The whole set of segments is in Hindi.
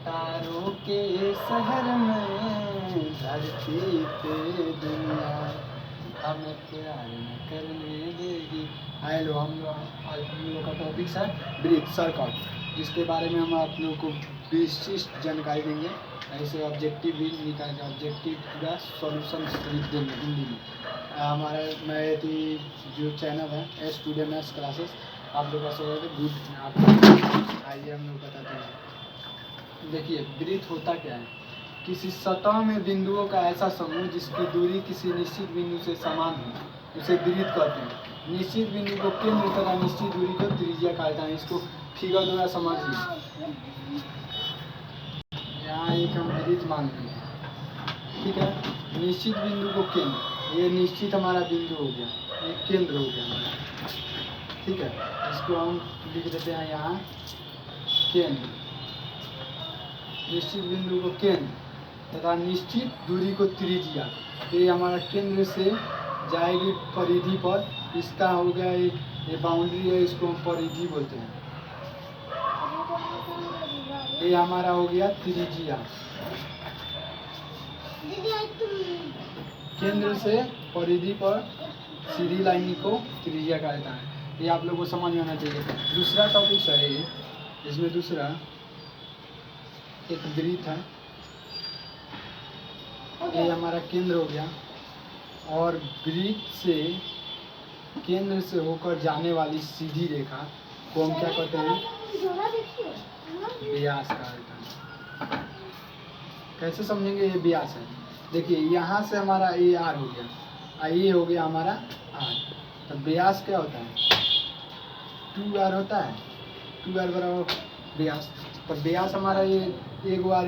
तारों के शहर में धरती पे दुनिया हमें प्यार न करने देगी। हेलो, हम लोग का टॉपिक है ब्रीथ सर्कल, जिसके बारे में हम आप लोगों को विशिष्ट जानकारी देंगे। ऐसे ऑब्जेक्टिव भी निकाल ऑब्जेक्टिव का सॉल्यूशन लिख देंगे हिंदी में। हमारा मैं जो चैनल है स्टूडेंट मैथ्स क्लासेस, आप लोग का स्वागत है। गुड, आप आइए हम लोग बताते हैं। देखिए, ब्रीथ होता क्या है? किसी सतह में बिंदुओं का ऐसा समूह जिसकी दूरी किसी निश्चित बिंदु से समान हो, उसे ब्रीथ कहते हैं। निश्चित बिंदु को केंद्र तथा निश्चित दूरी को त्रिज्या कहा जाता है। इसको फिगर द्वारा समझिए। यहाँ एक हम ब्रीथ मान लेंगे, ठीक है। निश्चित बिंदु को केंद्र, ये निश्चित हमारा बिंदु हो गया, ये केंद्र हो गया हमारा, ठीक है। इसको हम लिख देते हैं यहाँ केंद्र। निश्चित बिंदु को केंद्र तथा निश्चित दूरी को त्रिज्या। तो ये हमारा केंद्र से जाएगी परिधि पर, इसका हो गया ये बाउंड्री है, इसको हम परिधि बोलते हैं। ये हमारा हो गया त्रिज्या। केंद्र से परिधि पर सीधी लाइन को त्रिज्या कहा जाता है। ये आप लोगों को समझ में आना चाहिए। दूसरा टॉपिक है ये, इसमें दूसरा एक वृत्त है। ये हमारा केंद्र हो गया, और वृत्त से केंद्र से होकर जाने वाली सीधी रेखा को हम क्या कहते हैं? व्यास कहा जाता है। कैसे समझेंगे? ये व्यास है। देखिए, यहाँ से हमारा ये आर हो गया, ये हो गया हमारा आर। तो व्यास क्या होता है? 2r होता है। 2r बराबर व्यास। तो व्यास हमारा ये एक बार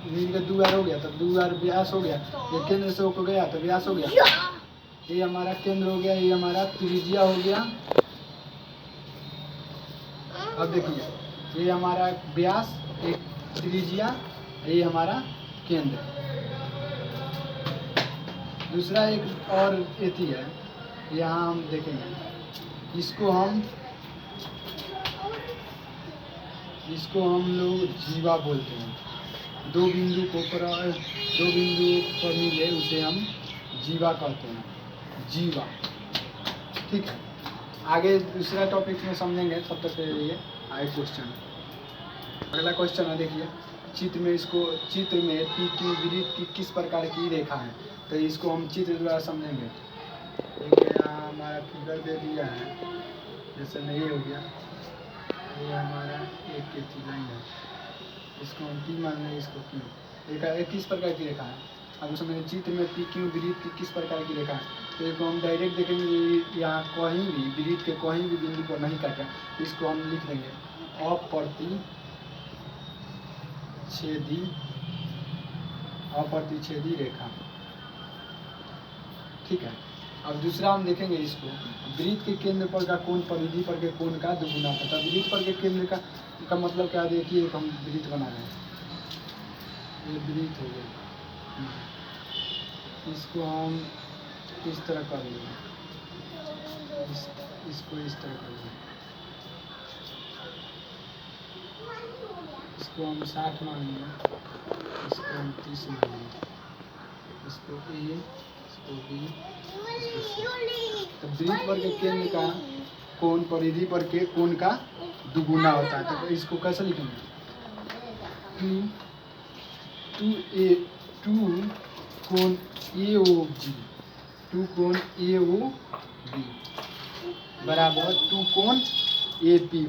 मिलकर 2r हो गया, तो 2r व्यास हो गया। ये केंद्र से होकर गया तो व्यास हो गया। ये हमारा केंद्र हो गया, ये हमारा त्रिज्या हो गया। अब देखिए, ये हमारा व्यास, एक त्रिज्या, ये हमारा केंद्र। दूसरा एक और एथी है, यहाँ हम देखेंगे। इसको हम लोग जीवा बोलते हैं। दो बिंदु पर मिले उसे हम जीवा कहते हैं, जीवा, ठीक है। आगे दूसरा टॉपिक में समझेंगे, तब तक के लिए आगे क्वेश्चन। अगला क्वेश्चन है, देखिए चित्र में पी क्यू वृत्त की किस प्रकार की रेखा है? तो इसको हम चित्र द्वारा समझेंगे। यहाँ हमारा फिगर दे दिया है, जैसे में ये हो गया, ये हमारा एक लाइन है, इसको हम पी मान लेंगे, इसको क्यू। रेखा किस प्रकार की रेखा है? अब उसमें चित्र में पी क्यू वृत्त की किस प्रकार की रेखा है? तो इसको हम डायरेक्ट देखेंगे, यहाँ कहीं भी वृत्त के कहीं भी बिंदु को नहीं काटा, इसको हम लिख देंगे अप्रतिच्छेदी रेखा, ठीक है। अब दूसरा हम देखेंगे, इसको वृत्त के केंद्र पर का कोण परिधि पर के कोण का दुगुना होता है। वृत्त पर के केंद्र का मतलब क्या? देखिए, हम वृत्त बना रहे हैं, ये वृत्त हो गया। इसको हम इस तरह कर लेंगे, इसको इस तरह कर लेंगे, इसको हम 60 मान लेंगे, इसको हम 30 मान लेंगे, इसको ए, इसको बी, तो वृत्त पर के केंद्र का कोण परिधि पर के कोण का दुगुना होता है। तो इसको कैसे लिखेंगे? 2 कोण AOB, 2 कोण AOB बराबर 2 कोण APB।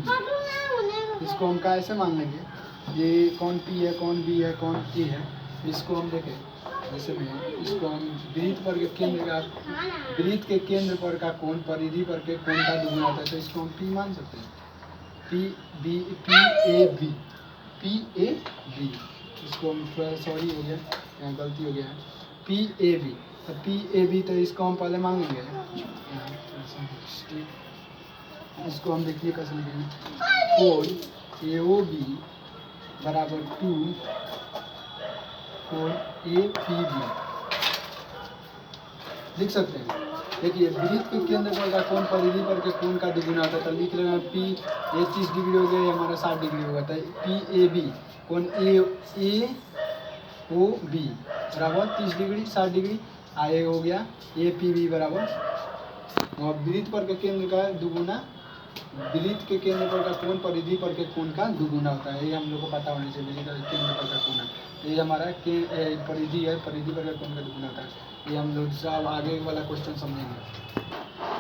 इसको हम कैसे मान लेंगे? ये कौन P है, कौन B है, कौन A है, इसको हम देखें। जैसे में इसको हम वृत्त के केंद्र पर का कोण परिधि पर के कोण का दुगुना होता है, तो इसको हम P मान सकते हैं। PAB, इसको हम थोड़ा सॉरी हो गया, यहाँ गलती हो गया है, PAB। तो PAB, तो इसको हम पहले मान लेंगे, इसको हम देखिए कैसे लिखेंगे। कोण AOB बराबर 2 कोण APB लिख सकते हैं। देखिए, वृत्त के केंद्र पर का कोण परिधि पर के कोण का दुगुना होता है, तो लिख लेना P। ये 30 डिग्री हो गया, ये हमारा 60 डिग्री होगा, तो PAB कोण ए ओ बी बराबर 30 डिग्री 60 डिग्री। आए हो गया ए पी बी बराबर, और वृत्त पर के केंद्र का दुगुना, वृत्त के केंद्र पर का कोण परिधि पर के कोण का दुगुना होता है। ये हम लोग को पता होना चाहिए, वृत्त के केंद्र पर का कोण है। ये हमारा परिधि है, परिधि पर का कोण का दुगुना होता है। ये हम लोग सब आगे वाला क्वेश्चन समझेंगे।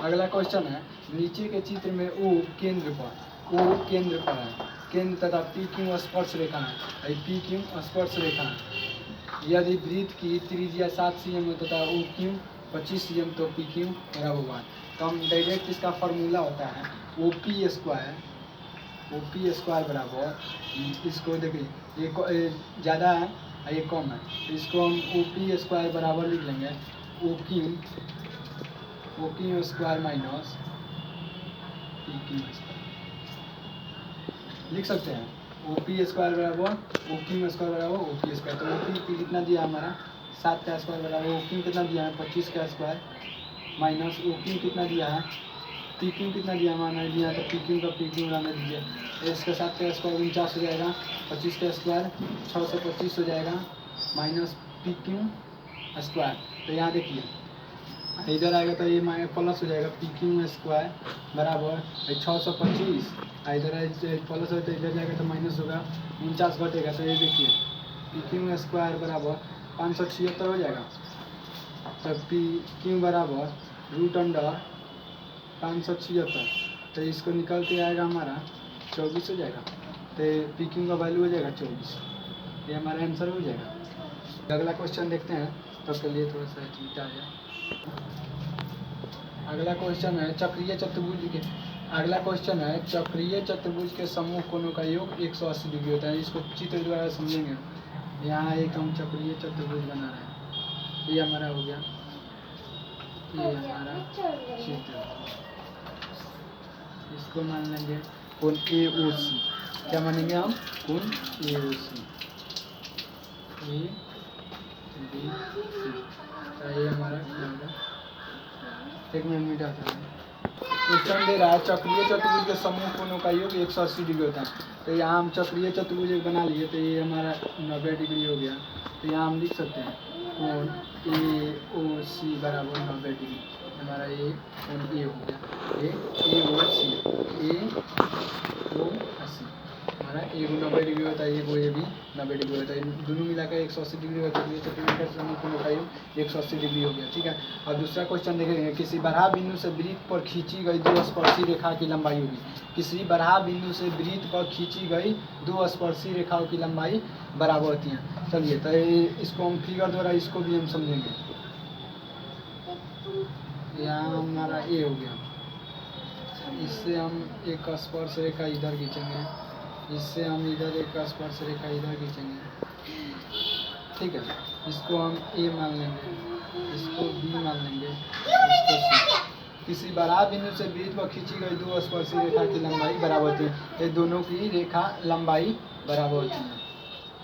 अगला क्वेश्चन है, नीचे के चित्र में ओ केंद्र पर है, केंद्र तथा पी क्यू स्पर्श रेखा है, पी क्यू स्पर्श रेखा है। यदि वृत्त की त्रिज्या 7 cm तथा ओ क्यू 25 cm तो पी क्यू बराबर होगा। तो हम डायरेक्ट इसका फॉर्मूला होता है ओ पी स्क्वायर बराबर, इसको देखिए ये ज़्यादा है ये कम है, तो इसको हम ओ पी स्क्वायर बराबर लिख लेंगे O Q square minus P Q square लिख सकते हैं। ओ पी स्क्वायर बराबर ओ क्यू स्क्वायर बराबर ओ पी स्क्वायर। तो ओ पी कितना दिया हमारा 7 का स्क्वायर बराबर ओ क्यू कितना दिया है 25 का स्क्वायर माइनस ओ क्यू कितना दिया है पी क्यू कितना दिया हमारा दिया, तो पी क्यू का पी क्यू बनाने दीजिए। इसका 7 का स्क्वायर 49 हो जाएगा, 25 का स्क्वायर 625 हो जाएगा माइनस पी क्यू स्क्वायर। तो यहाँ देखिए इधर आएगा तो ये प्लस हो जाएगा पी क्यू स्क्वायर बराबर 625, इधर प्लस हो तो इधर जाएगा तो माइनस होगा 49 घटेगा। तो ये देखिए पी क्यू स्क्वायर बराबर 576 हो जाएगा। तो पी क्यू बराबर रूट अंडर 576, तो इसको निकल के आएगा हमारा 24 हो जाएगा। तो पी क्यू का वैल्यू हो जाएगा 24, ये हमारा आंसर हो जाएगा। अगला क्वेश्चन देखते हैं, तो उसके लिए थोड़ा सा मिटा जाए। अगला क्वेश्चन है चक्रीय चतुर्भुज के, अगला क्वेश्चन है चक्रीय चतुर्भुज के समूह कोणों का योग 180 डिग्री होता है। इसको चित्र द्वारा समझेंगे। यहाँ एक हम चक्रीय चतुर्भुज बना रहे हैं, ये हमारा हो गया, ये हमारा चित्र, इसको मान लेंगे कोण ए ओ सी। क्या मानेंगे हम कोण ए ओ सी, ए बी सी। तो ये हमारा एक मिनट आता है। क्वेश्चन दे रहा है चक्रीय चतुर्भुज के समूह कोणों का योग 180 डिग्री होता है। तो यहाँ हम चक्रीय चतुर्भुज बना लिए, तो ये हमारा 90 डिग्री हो गया। तो यहाँ हम लिख सकते हैं कोण ए ओ सी बराबर 90 डिग्री। हमारा ये कोण ए हो गया, ए ओ सी, ए ओ सी हमारा ए को 90 डिग्री होता है, ए को ए भी 90 डिग्री होता है, दोनों मिलाकर 180 डिग्री होता है। चतुर्भुज का समूह कोणों का योग 180 डिग्री हो गया। ठीक है, और दूसरा क्वेश्चन देखेंगे, किसी बराह बिंदु से वृत्त पर खींची गई 2 स्पर्शी रेखा की लंबाई होगी। किसी बराह बिंदु से वृत्त पर खींची गई 2 स्पर्शी रेखाओं की लंबाई बराबर होती है। चलिए तो इसको हम फिगर द्वारा इसको भी हम समझेंगे। यहाँ हमारा ए हो गया, इससे हम एक स्पर्श रेखा इधर खींचेंगे, इससे हम इधर एक स्पर्श रेखा इधर खींचेंगे। ठीक है, इसको हम ए मान लेंगे, इसको बी मान लेंगे, इसको सी। किसी बराह बिंदु से वृत्त पर खींची गई 2 स्पर्शी रेखा की लंबाई बराबर होती है। ये दोनों की रेखा लंबाई बराबर होती है,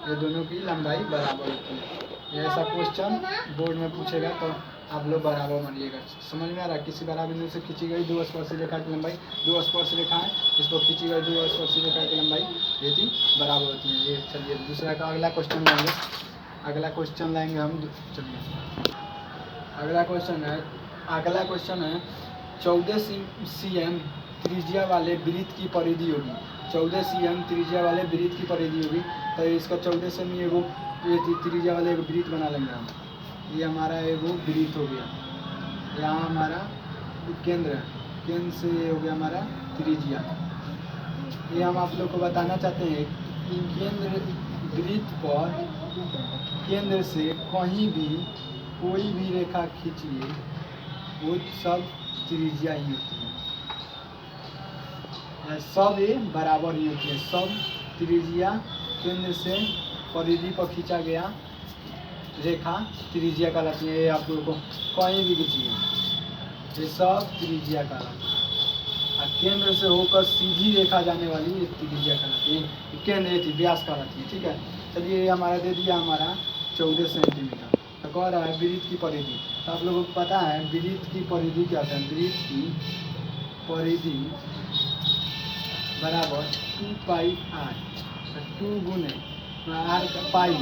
ये दोनों की लंबाई बराबर होती है। ये ऐसा क्वेश्चन बोर्ड में पूछेगा तो आप लोग बराबर मानिएगा। समझ में आ रहा है? किसी बराह बिंदु से खींची गई 2 स्पर्शी रेखा की लंबाई, 2 स्पर्श रेखा है, इसको खींची गई 2 स्पर्शी रेखा की लंबाई ये थी बराबर होती है। ये चलिए दूसरा का अगला क्वेश्चन लेंगे, अगला क्वेश्चन लाएंगे हम। चलिए अगला क्वेश्चन है 14 cm त्रिज्या वाले वृत्त की परिधि होगी। 14 cm त्रिज्या वाले वृत्त की परिधि होगी। तो इसका 14 cm एगो त्रिज्या वाले एगो वृत्त बना लेंगे हम। ये हमारा एगो वृत्त हो गया, यहाँ हमारा केंद्र है, केंद्र से ये हो गया हमारा त्रिज्या। ये हम आप लोग को बताना चाहते हैं कि केंद्र वृत्त पर केंद्र से कहीं भी कोई भी रेखा खींचिए वो सब त्रिज्या ही होती है, सब ये बराबर ही होती है। सब त्रिज्या केंद्र से परिधि पर खींचा गया रेखा त्रिज्या कहलाती है। ये आप लोगों को कहीं भी खींचिए ये सब त्रिज्या कहलाती है, और केंद्र से होकर सीधी रेखा जाने वाली ये त्रिज्या कहलाती है, केंद्र थी व्यास कहलाती है। ठीक है, चलिए ये हमारा दे दिया हमारा 14 सेंटीमीटर। तो कह रहा है वृत्त की परिधि। तो आप लोगों को पता है वृत्त की परिधि क्या होता है? वृत्त की परिधि बराबर 2 पाई r, 2 गुने आर का पाई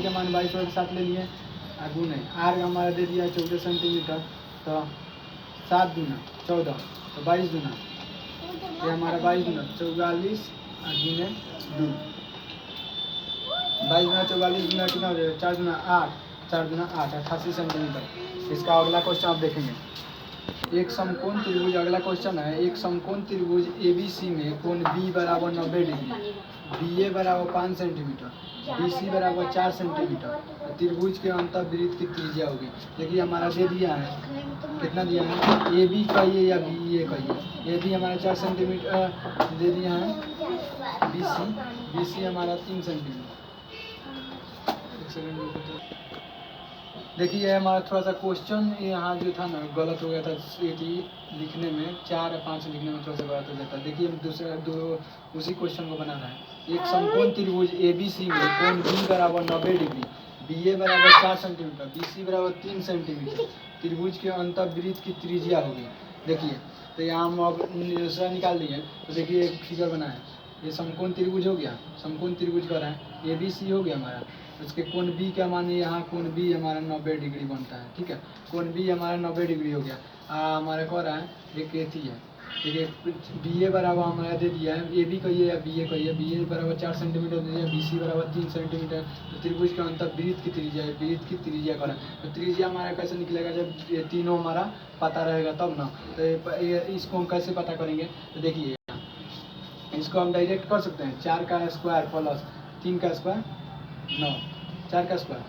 का मान 22 के साथ ले लिए और गुने आर हमारा दे दिया 14 सेंटीमीटर, तो 7 दूना 14, तो 22 दूना, ये हमारा 22 दूना 44 और गुने 2, 22 दूना 44 दूना कितना हो जाएगा, 4 दूना 8, 4 दूना 8, 88 सेंटीमीटर। इसका अगला क्वेश्चन आप देखेंगे। एक समकोण त्रिभुज, अगला क्वेश्चन है, एक समकोण त्रिभुज ABC में कोण B बराबर 90 डिग्री, BA बराबर 5 सेंटीमीटर, BC बराबर 4 सेंटीमीटर, त्रिभुज के अंतर्वृत्त की त्रिज्या होगी। देखिए हमारा दे दिया है, कितना दिया है, AB कहिए या BA कहिए। AB हमारा 4 सेंटीमीटर दे दिया है, BC हमारा 3 सेंटीमीटर। एक सेकंड देखिए हमारा थोड़ा सा क्वेश्चन यहाँ जो था ना गलत हो गया था, लिखने में 4 या 5 लिखने में थोड़ा सा गलत हो जाता है। देखिए हम दूसरा उसी क्वेश्चन को बनाना है। एक समकोण त्रिभुज ABC में कोण B बराबर 90 डिग्री, BA बराबर 4 सेंटीमीटर, BC बराबर 3 सेंटीमीटर, त्रिभुज के अंतर्वृत्त की त्रिज्या होगी। देखिए तो यहाँ हम अब दूसरा निकाल लिए, तो देखिए एक फिगर बना है, ये समकोण त्रिभुज हो गया, समकोण त्रिभुज का रहा है, ABC हो गया हमारा, उसके कोण B का मान यहाँ कोण B हमारा 90 डिग्री बनता है, ठीक है, कोण B हमारा 90 डिग्री हो गया। हमारा कह रहा है एक एथी है, ठीक है, BA बराबर हमारा दे दिया है, AB कहिए या BA कहिए, BA बराबर 4 सेंटीमीटर दे दिया, BC बराबर 3 सेंटीमीटर, तो त्रिभुज के अंतर्वृत्त की त्रिज्या है, वृत्त की त्रिज्या करा, तो त्रिज्या हमारा कैसे निकलेगा, जब ये तीनों हमारा पता रहेगा तब ना। तो इसको हम कैसे पता करेंगे, तो देखिए इसको हम डायरेक्ट कर सकते हैं, 4 का स्क्वायर प्लस 3 का स्क्वायर 9, 4 का स्क्वायर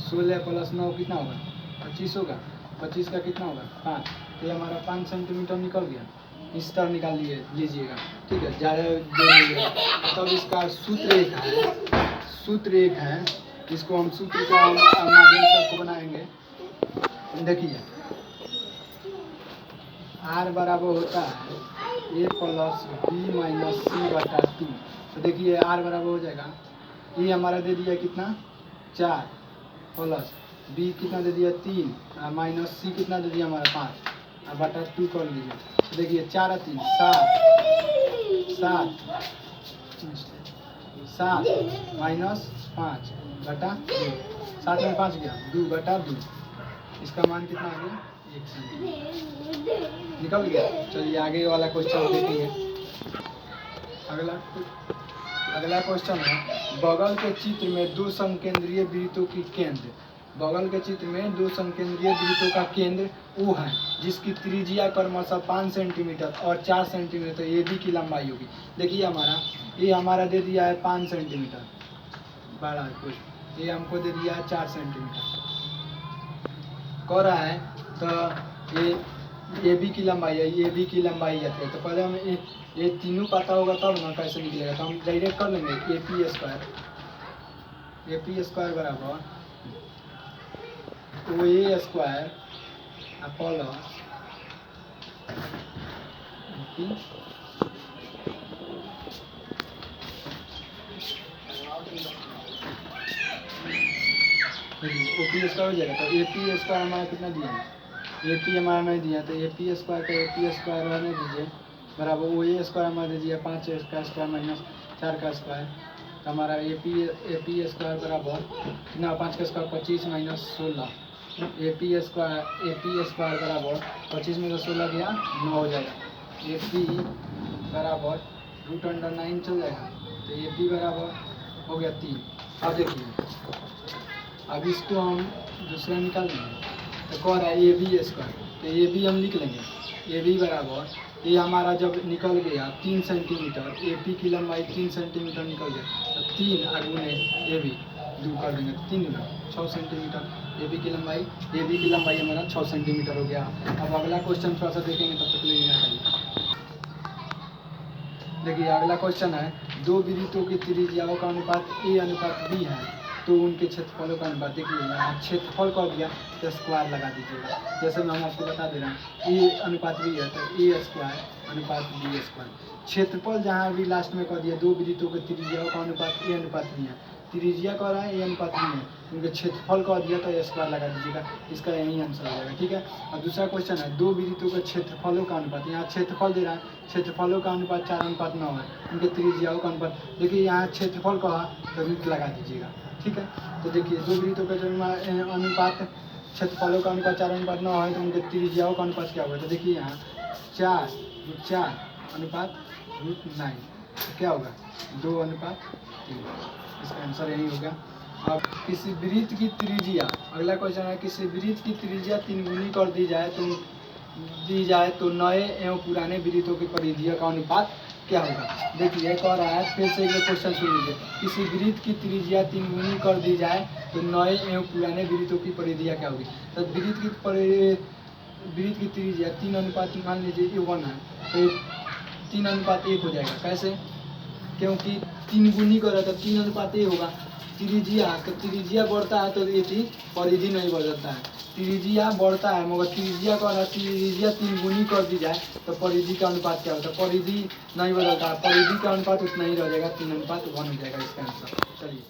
16 प्लस 9 कितना होगा, 25 होगा, 25 का कितना होगा 5, तो ये हमारा 5 सेंटीमीटर निकल गया। इस तरह निकाल लीजिएगा, ठीक है, ज़्यादा तब इसका सूत्र एक है, इसको हम सूत्र का माध्यम से आपको बनाएंगे। देखिए R बराबर होता है A plus B minus C बटा 2, तो देखिए R बराबर हो जाएगा, ये हमारा दे दिया कितना 4 प्लस B कितना दे दिया 3 माइनस C कितना दे दिया हमारा 5 और बटा 2 कर लीजिए। तो देखिए 4 और 3 7 माइनस 5 बटा 2, 7 में 5 गया 2 बटा 2, इसका मान कितना आ गया 1 सेंटीमीटर निकल गया। चलिए आगे वाला क्वेश्चन देखेंगे। अगला क्वेश्चन है, बगल के चित्र में दो समकेंद्रीय वृत्तों की केंद्र, बगल के चित्र में दो समकेंद्रीय वृत्तों का केंद्र O है, जिसकी त्रिज्या क्रमशः 5 सेंटीमीटर और 4 सेंटीमीटर, तो AB की लंबाई होगी। देखिए ये हमारा दे दिया है 5 सेंटीमीटर, बड़ा कुछ ये हमको दे दिया है 4 सेंटीमीटर कह रहा है, तो ये AB की लंबाई है, AB की लंबाई है, तो पहले हमें ये तीनों पता होगा तब ना कैसे निकलेगा, तो हम डायरेक्ट कर लेंगे AP स्क्वायर बराबर OA square plus OP square हो जाएगा। तो AP स्क्वायर हमारा कितना दिया है, AP हमारा नहीं दिया, तो AP स्क्वायर का AP स्क्वायर रहने दीजिए बराबर OA स्क्वायर हमारा दीजिए 5 का स्क्वायर माइनस 4 का स्क्वायर, तो हमारा AP स्क्वायर बराबर कितना 5 का स्क्वायर 25 माइनस 16, AP स्क्वायर बराबर 25 में 16 गया 9 हो जाएगा, AP बराबर √9 चल जाएगा, तो AP बराबर हो गया 3। अब देखिए अब इसको हम दूसरा निकाल लेंगे, तो कह रहा है AB स्क्वायर, तो AB हम लिख लेंगे, AB बराबर ये हमारा जब निकल गया 3 सेंटीमीटर, AP की लंबाई 3 सेंटीमीटर निकल गया, तो 3 गुने AB 2 कर देंगे, 3 गुना 6 सेंटीमीटर, AB की लंबाई हमारा 6 सेंटीमीटर हो गया। अब अगला क्वेश्चन थोड़ा सा देखेंगे, तब तक लेना चाहिए। देखिए अगला क्वेश्चन है, दो वृत्तों की त्रिज्याओं का अनुपात A अनुपात B है, तो उनके क्षेत्रफलों का अनुपात। देखिए यहाँ क्षेत्रफल कर दिया तो स्क्वायर लगा दीजिएगा, जैसे मैं आपको बता दे रहा हूँ A अनुपात B है तो A स्क्वायर अनुपात B स्क्वायर। क्षेत्रफल जहाँ भी लास्ट में कर दिया, दो वृत्तों के त्रिज्याओं का अनुपात A अनुपात B है, त्रिज्या कह रहा है ए अनुपात बी है, उनके क्षेत्रफल कह दिया तो स्क्वायर लगा दीजिएगा, इसका यही आंसर हो जाएगा। ठीक है। और दूसरा क्वेश्चन है, दो वृत्तों के क्षेत्रफलों का अनुपात, यहाँ क्षेत्रफल दे रहा है, क्षेत्रफलों का अनुपात 4:9 है, उनके त्रिज्याओं का अनुपात, देखिए यहाँ क्षेत्रफल कहा तो रूट लगा दीजिएगा। ठीक है। तो देखिए दो वृत्तों का जो अनुपात क्षेत्रफलों का अनुपात 4:9 है तो उनके त्रिज्याओं का अनुपात क्या होगा, तो देखिए यहाँ 4 अनुपात √9 तो क्या होगा 2:3, इसका आंसर यही होगा। अब किसी वृत्त की त्रिज्या, अगला क्वेश्चन है, किसी वृत्त की त्रिज्या 3 गुनी कर दी जाए तो नए एवं पुराने वृत्तों की परिधियों का अनुपात क्या होगा। देखिए कह रहा है, फिर से ये क्वेश्चन सुन लीजिए, किसी वृत्त की त्रिज्या 3 गुनी कर दी जाए तो नए एवं पुराने वृत्तों की परिधियाँ क्या होगी। तो वृत्त की त्रिज्या 3 अनुपात मान लीजिए 1 है तो 3:1 हो जाएगा। कैसे, क्योंकि 3 गुनी कर रहा है तो 3:1 होगा। त्रिज्या बढ़ता है तो ये परिधि नहीं बदलता है, त्रिज्या बढ़ता है मगर त्रिज्या का त्रिज्या 3 गुनी कर दी जाए तो परिधि का अनुपात क्या होता है, परिधि नहीं बदलता है, परिधि का अनुपात उतना ही रह जाएगा, 3:1 हो जाएगा इसका आंसर। चलिए।